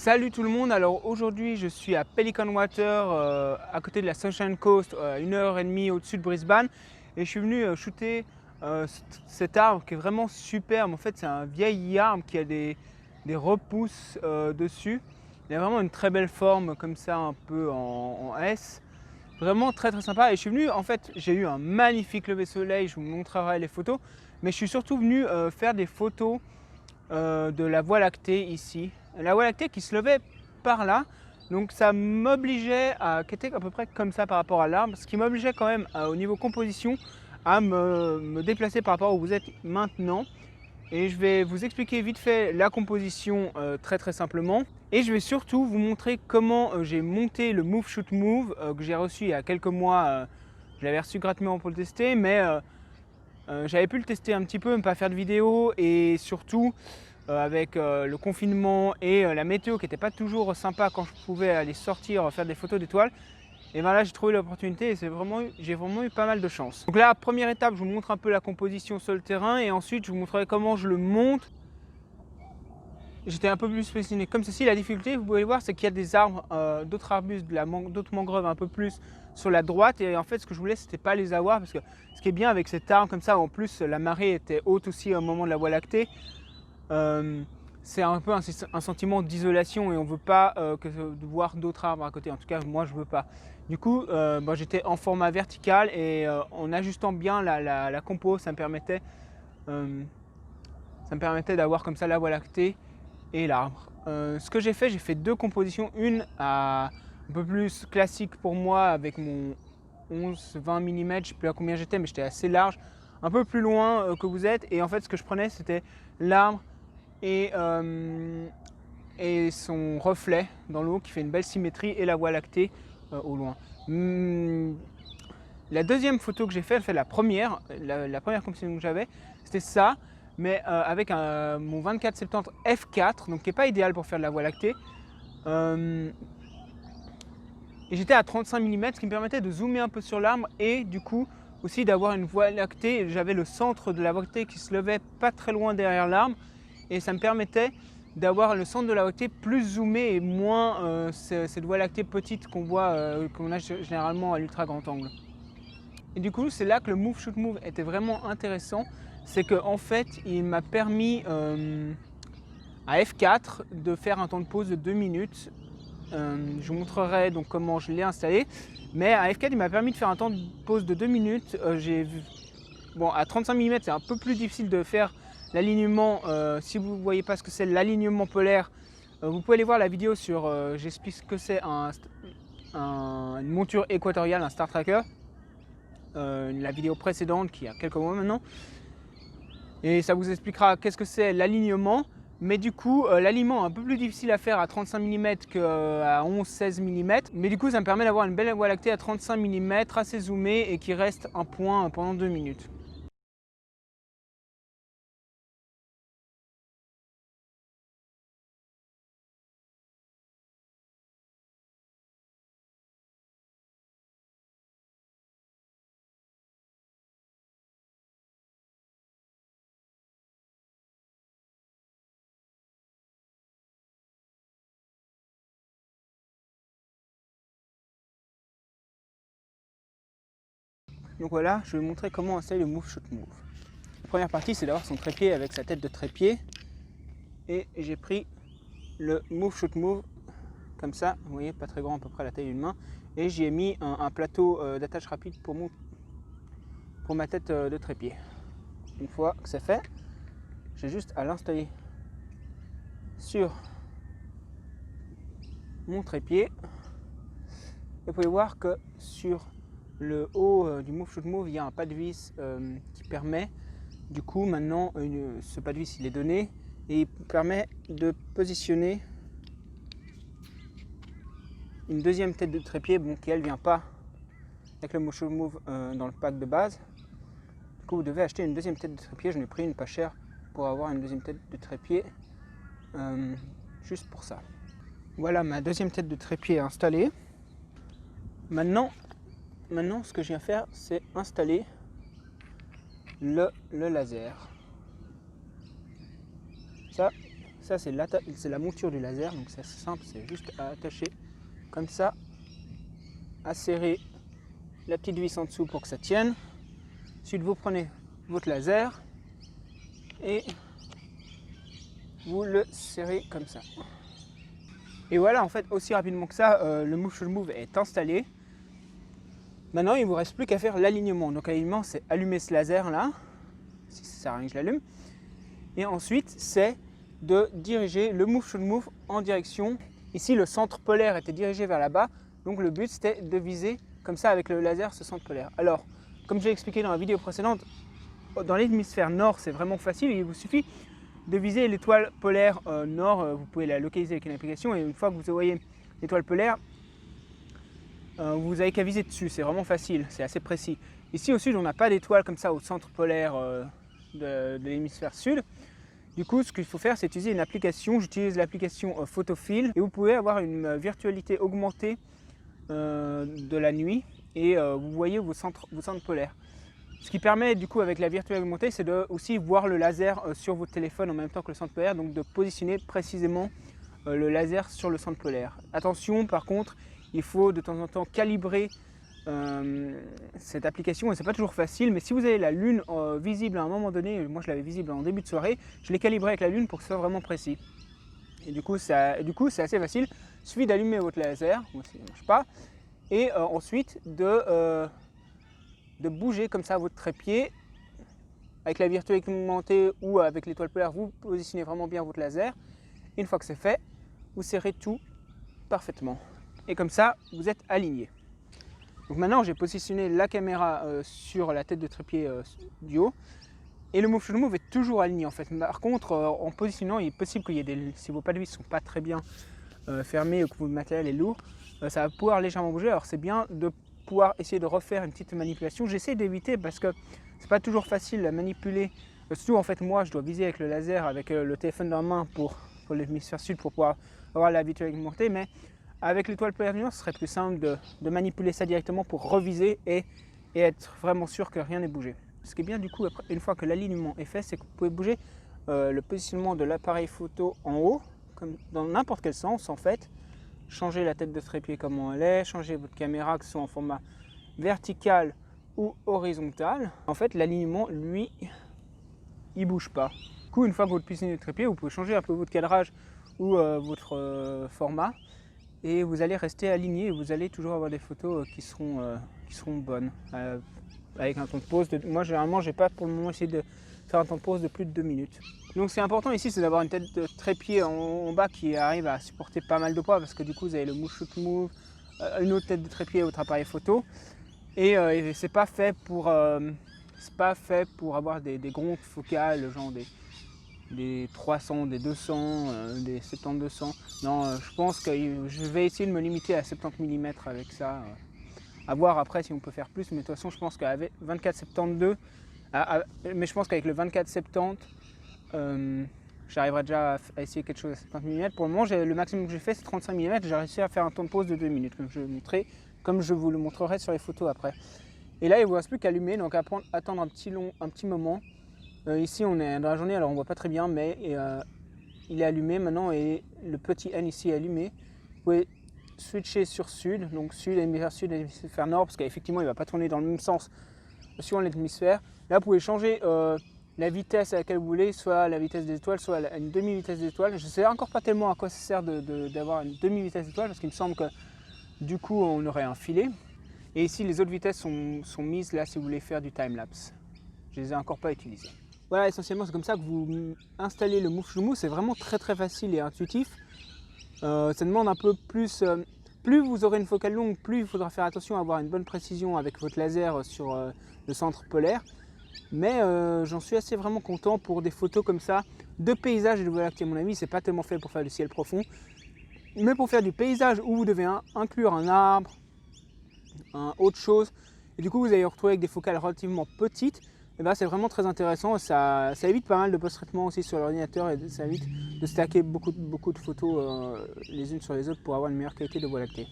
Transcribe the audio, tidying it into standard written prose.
Salut tout le monde, alors aujourd'hui je suis à Pelican Water, à côté de la Sunshine Coast, 1h30 au-dessus de Brisbane. Et je suis venu shooter cet arbre qui est vraiment superbe. En fait c'est un vieil arbre qui a des repousses dessus. Il a vraiment une très belle forme comme ça, un peu en S. Vraiment très très sympa. Et je suis venu, en fait j'ai eu un magnifique lever soleil, je vous montrerai les photos. Mais je suis surtout venu faire des photos de la Voie lactée ici. La Voie lactée qui se levait par là, donc ça m'obligeait à, qui était à peu près comme ça par rapport à l'arbre, ce qui m'obligeait quand même au niveau composition à me déplacer par rapport où vous êtes maintenant. Et je vais vous expliquer vite fait la composition très très simplement. Et je vais surtout vous montrer comment j'ai monté le Move Shoot Move que j'ai reçu il y a quelques mois. Je l'avais reçu gratuitement pour le tester, mais j'avais pu le tester un petit peu, ne pas faire de vidéo, et surtout avec le confinement et la météo qui n'était pas toujours sympa quand je pouvais aller sortir faire des photos d'étoiles. Et bien là j'ai trouvé l'opportunité et j'ai vraiment eu pas mal de chance. Donc là, première étape, je vous montre un peu la composition sur le terrain et ensuite je vous montrerai comment je le monte. J'étais un peu plus spécifié comme ceci. La difficulté, vous pouvez voir, c'est qu'il y a des arbres, d'autres arbustes, d'autres mangroves un peu plus sur la droite. Et en fait, ce que je voulais, c'était pas les avoir parce que ce qui est bien avec cet arbre comme ça, en plus la marée était haute aussi au moment de la Voie lactée. C'est un peu un sentiment d'isolation et on ne veut pas de voir d'autres arbres à côté. En tout cas, moi, je ne veux pas. Du coup, j'étais en format vertical et en ajustant bien la compo, ça me permettait d'avoir comme ça la Voie lactée et l'arbre. Ce que j'ai fait deux compositions. Une un peu plus classique pour moi avec mon 11-20 mm, je ne sais plus à combien j'étais, mais j'étais assez large, un peu plus loin que vous êtes. Et en fait, ce que je prenais, c'était l'arbre et son reflet dans l'eau qui fait une belle symétrie et la Voie lactée au loin. La deuxième photo que j'ai faite, la première composition que j'avais, c'était ça, mais avec mon 24-70 f4, donc qui n'est pas idéal pour faire de la Voie lactée. Et j'étais à 35 mm, ce qui me permettait de zoomer un peu sur l'arbre et du coup aussi d'avoir une Voie lactée. J'avais le centre de la Voie lactée qui se levait pas très loin derrière l'arbre et ça me permettait d'avoir le centre de la Voie lactée plus zoomé et moins cette Voie lactée petite qu'on a généralement à l'ultra grand angle. Et du coup, c'est là que le Move Shoot Move était vraiment intéressant. C'est qu'en fait, il m'a permis à F4 de faire un temps de pause de 2 minutes. Je vous montrerai donc comment je l'ai installé. Mais à F4, il m'a permis de faire un temps de pause de 2 minutes. À 35 mm, c'est un peu plus difficile de faire l'alignement. Si vous ne voyez pas ce que c'est l'alignement polaire, vous pouvez aller voir la vidéo sur, j'explique ce que c'est une monture équatoriale, un Star Tracker. La vidéo précédente qui a quelques mois maintenant. Et ça vous expliquera qu'est-ce que c'est l'alignement. Mais du coup, l'alignement est un peu plus difficile à faire à 35 mm qu'à 11-16 mm. Mais du coup, ça me permet d'avoir une belle Voie lactée à 35 mm, assez zoomée et qui reste un point pendant 2 minutes. Donc voilà, je vais vous montrer comment installer le Move Shoot Move. La première partie, c'est d'avoir son trépied avec sa tête de trépied. Et j'ai pris le Move Shoot Move comme ça, vous voyez, pas très grand, à peu près la taille d'une main. Et j'y ai mis un plateau d'attache rapide pour ma tête de trépied. Une fois que c'est fait, j'ai juste à l'installer sur mon trépied. Et vous pouvez voir que sur le haut du Move Shoot Move, il y a un pas de vis qui permet, du coup maintenant, ce pas de vis il est donné et il permet de positionner une deuxième tête de trépied, qui elle vient pas avec le Move Shoot Move dans le pack de base. Du coup vous devez acheter une deuxième tête de trépied, j'en ai pris une pas chère pour avoir une deuxième tête de trépied juste pour ça. Voilà ma deuxième tête de trépied installée. Maintenant, ce que je viens faire, c'est installer le laser. Ça ça c'est la monture du laser, donc c'est simple, c'est juste à attacher comme ça, à serrer la petite vis en dessous pour que ça tienne. Ensuite vous prenez votre laser et vous le serrez comme ça. Et voilà, en fait, aussi rapidement que ça, le Motion Move est installé. Maintenant, il ne vous reste plus qu'à faire l'alignement. Donc l'alignement, c'est allumer ce laser là, si ça sert à rien que je l'allume. Et ensuite, c'est de diriger le Motion Move en direction. Ici, le centre polaire était dirigé vers là-bas. Donc le but, c'était de viser comme ça avec le laser ce centre polaire. Alors, comme j'ai expliqué dans la vidéo précédente, dans l'hémisphère nord, c'est vraiment facile. Il vous suffit de viser l'étoile polaire nord. Vous pouvez la localiser avec une application. Et une fois que vous voyez l'étoile polaire, vous n'avez qu'à viser dessus. C'est vraiment facile, c'est assez précis. Ici au sud, on n'a pas d'étoile comme ça au centre polaire de l'hémisphère sud. Du coup, ce qu'il faut faire, c'est utiliser une application. J'utilise l'application Photofill et vous pouvez avoir une virtualité augmentée de la nuit et vous voyez vos centres polaires. Ce qui permet du coup avec la virtualité augmentée, c'est de aussi voir le laser sur votre téléphone en même temps que le centre polaire, donc de positionner précisément le laser sur le centre polaire. Attention par contre, il faut de temps en temps calibrer cette application et c'est pas toujours facile, mais si vous avez la lune visible à un moment donné, moi je l'avais visible en début de soirée, je l'ai calibré avec la lune pour que ce soit vraiment précis. Et du coup c'est assez facile, il suffit d'allumer votre laser, moi ça ne marche pas, et ensuite de bouger comme ça votre trépied. Avec la virtualité augmentée ou avec l'étoile polaire, vous positionnez vraiment bien votre laser. Et une fois que c'est fait, vous serrez tout parfaitement. Et comme ça, vous êtes aligné. Donc maintenant, j'ai positionné la caméra sur la tête de trépied du haut. Et le Motion Move est toujours aligné en fait. Par contre, en positionnant, il est possible qu'il y ait si vos pas de vis ne sont pas très bien fermés ou que votre matériel est lourd, ça va pouvoir légèrement bouger. Alors c'est bien de pouvoir essayer de refaire une petite manipulation. J'essaie d'éviter parce que c'est pas toujours facile à manipuler. Surtout en fait moi je dois viser avec le laser, avec le téléphone dans la main pour l'hémisphère sud pour pouvoir avoir la virtualité augmentée, mais avec l'étoile polaire ce serait plus simple de manipuler ça directement pour reviser et être vraiment sûr que rien n'est bougé. Ce qui est bien du coup, après, une fois que l'alignement est fait, c'est que vous pouvez bouger le positionnement de l'appareil photo en haut, comme dans n'importe quel sens en fait. Changer la tête de trépied comme elle est, changer votre caméra que ce soit en format vertical ou horizontal. En fait, l'alignement, lui, il bouge pas. Du coup, une fois que vous positionnez le trépied, vous pouvez changer un peu votre cadrage ou votre format et vous allez rester aligné et vous allez toujours avoir des photos qui seront bonnes avec un temps de pause. Moi, généralement, j'ai pas pour le moment essayé de faire un temps de pause de plus de 2 minutes. Donc c'est important ici, c'est d'avoir une tête de trépied en bas qui arrive à supporter pas mal de poids parce que du coup vous avez le Motion Move, une autre tête de trépied et votre appareil photo et c'est pas fait pour avoir des grandes focales genre des 300, des 200, des 70-200. Non, je pense que je vais essayer de me limiter à 70 mm avec ça. À voir après si on peut faire plus, mais de toute façon je pense qu'avec 24-72, mais je pense qu'avec le 24-70, j'arriverai déjà à essayer quelque chose à 70 mm. Pour le moment, le maximum que j'ai fait c'est 35 mm. J'ai réussi à faire un temps de pause de 2 minutes, comme je vous le montrerai sur les photos après. Et là, il ne vous reste plus qu'à allumer, donc attendre un petit moment. Ici, on est dans la journée, alors on ne voit pas très bien, mais il est allumé maintenant et le petit N ici est allumé. Vous pouvez switcher sur sud, donc sud, hémisphère sud, hémisphère nord, parce qu'effectivement, il ne va pas tourner dans le même sens suivant l'hémisphère. Là, vous pouvez changer la vitesse à laquelle vous voulez, soit la vitesse des étoiles, soit une demi-vitesse des étoiles. Je ne sais encore pas tellement à quoi ça sert d'avoir une demi-vitesse d'étoile, parce qu'il me semble que du coup on aurait un filet. Et ici les autres vitesses sont mises là si vous voulez faire du time-lapse. Je ne les ai encore pas utilisées. Voilà, essentiellement c'est comme ça que vous installez le Motion Move. C'est vraiment très facile et intuitif. Ça demande un peu plus... plus vous aurez une focale longue, plus il faudra faire attention à avoir une bonne précision avec votre laser sur le centre polaire. Mais j'en suis assez vraiment content pour des photos comme ça de paysage et de Voie lactée. À mon avis, c'est pas tellement fait pour faire du ciel profond, mais pour faire du paysage où vous devez inclure un arbre, autre chose, et du coup vous allez vous retrouver avec des focales relativement petites. Et ben, c'est vraiment très intéressant. Ça évite pas mal de post-traitement aussi sur l'ordinateur et ça évite de stacker beaucoup de photos les unes sur les autres pour avoir une meilleure qualité de Voie lactée.